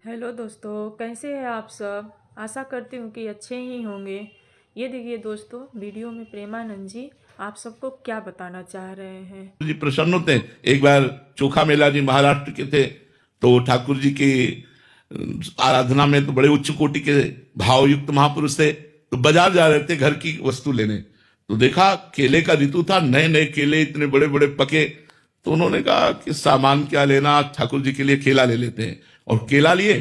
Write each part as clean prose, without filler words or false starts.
Hello दोस्तों, कैसे हैं आप सब। आशा करती हूँ कि अच्छे ही होंगे। ये देखिए दोस्तों, वीडियो में प्रेमानंद जी आप सबको क्या बताना चाह रहे हैं। जी प्रसन्न होते हैं। एक बार चोखा मेला जी महाराष्ट्र के थे, तो ठाकुर जी की आराधना में तो बड़े उच्च कोटि के भावयुक्त महापुरुष थे। तो बाजार जा रहे थे घर की वस्तु लेने, तो देखा केले का ऋतु था, नए नए केले इतने बड़े बड़े पके। तो उन्होंने कहा कि सामान क्या लेना, ठाकुर जी के लिए केला ले लेते हैं। और केला लिए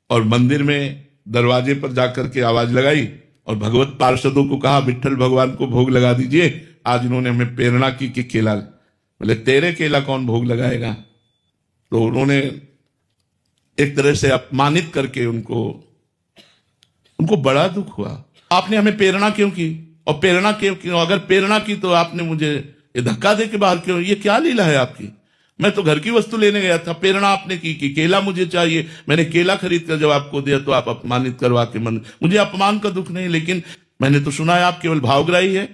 और मंदिर में दरवाजे पर जाकर के आवाज लगाई और भगवत पार्षदों को कहा विट्ठल भगवान को भोग लगा दीजिए। आज इन्होंने हमें प्रेरणा की कि केला, बोले तेरे केला कौन भोग लगाएगा। तो उन्होंने एक तरह से अपमानित करके उनको उनको बड़ा दुख हुआ। आपने हमें प्रेरणा क्यों की, और प्रेरणा क्यों, अगर प्रेरणा की तो आपने मुझे ये धक्का दे के बाहर क्यों, ये क्या लीला है आपकी। मैं तो घर की वस्तु लेने गया था, प्रेरणा आपने की कि केला मुझे चाहिए, मैंने केला खरीद कर जब आपको दिया तो आप अपमानित करवा के मन, मुझे अपमान का दुख नहीं, लेकिन मैंने तो सुना है आप केवल भावग्राही है,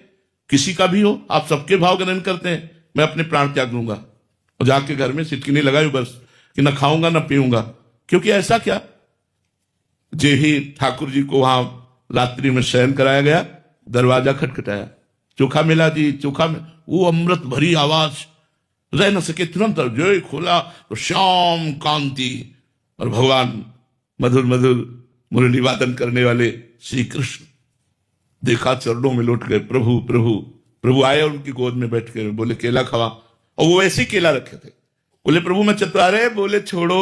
किसी का भी हो आप सबके भाव ग्रहण करते हैं। मैं अपने प्राण त्याग दूंगा और जाके घर में सिटकिनी लगाई बस कि न खाऊंगा न पीऊंगा। क्योंकि ऐसा क्या, जे ही ठाकुर जी को वहां रात्रि में शयन कराया गया, दरवाजा खटखटाया, चोखा मिला जी चोखा में, वो अमृत भरी आवाज रह न सके, तुरंत जो खोला तो श्याम कांति और भगवान मधुर मधुर मुरली वादन करने वाले श्री कृष्ण देखा, चरणों में लौट गए, प्रभु प्रभु प्रभु आए और उनकी गोद में बैठ कर बोले केला खावा। और वो ऐसे केला रखे थे। बोले प्रभु मैं चतुरारे, बोले छोड़ो,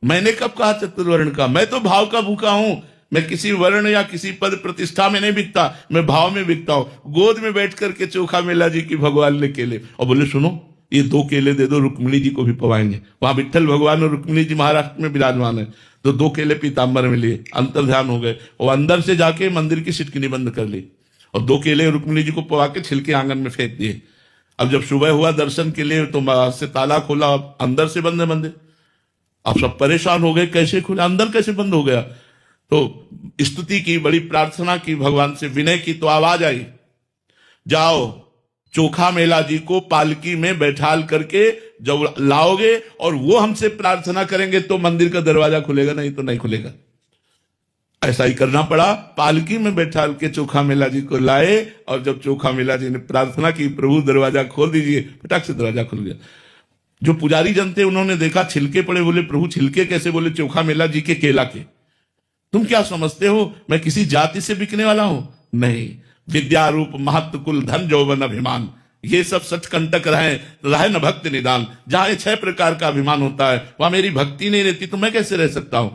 मैंने कब कहा चतुर्वर्ण का, मैं तो भाव का भूखा हूं, मैं किसी वर्ण या किसी पद प्रतिष्ठा में नहीं बिकता, मैं भाव में बिकता हूं। गोद में बैठ करके चोखा मेला जी की भगवान ने केले, और बोले सुनो ये 2 केले दे दो, रुक्मिणी जी को भी पवाएंगे। वहां विट्ठल भगवान और रुक्मिणी जी महाराष्ट्र में विराजमान है। तो 2 केले पीताम्बर में लिए, अंतर ध्यान हो गए और अंदर से जाके मंदिर की सिटकिनी बंद कर ली और 2 केले रुक्मिणी जी को पवा के छिलके आंगन में फेंक दिए। अब जब सुबह हुआ दर्शन के लिए तो बाहर से ताला खोला, अंदर से बंद है मंदिर। अब सब परेशान हो गए, कैसे खुला, अंदर कैसे बंद हो गया। तो स्तुति की, बड़ी प्रार्थना की, भगवान से विनय की, तो आवाज आई जाओ चोखा मेला जी को पालकी में बैठाल करके जब लाओगे और वो हमसे प्रार्थना करेंगे तो मंदिर का दरवाजा खुलेगा, नहीं तो नहीं खुलेगा। ऐसा ही करना पड़ा, पालकी में बैठाल के चोखा मेला जी को लाए और जब चोखा मेला जी ने प्रार्थना की प्रभु दरवाजा खोल दीजिए, फटाक से दरवाजा खुल गया। जो पुजारी जन थे उन्होंने देखा छिलके पड़े, बोले प्रभु छिलके कैसे, बोले चोखा मेला जी के केला के। तुम क्या समझते हो मैं किसी जाति से बिकने वाला हूं, नहीं, विद्या रूप महत्व कुल धन यौवन अभिमान, ये सब सचकंटक रहे न भक्ति निदान। जहां 6 प्रकार का अभिमान होता है वहां मेरी भक्ति नहीं रहती तो मैं कैसे रह सकता हूं।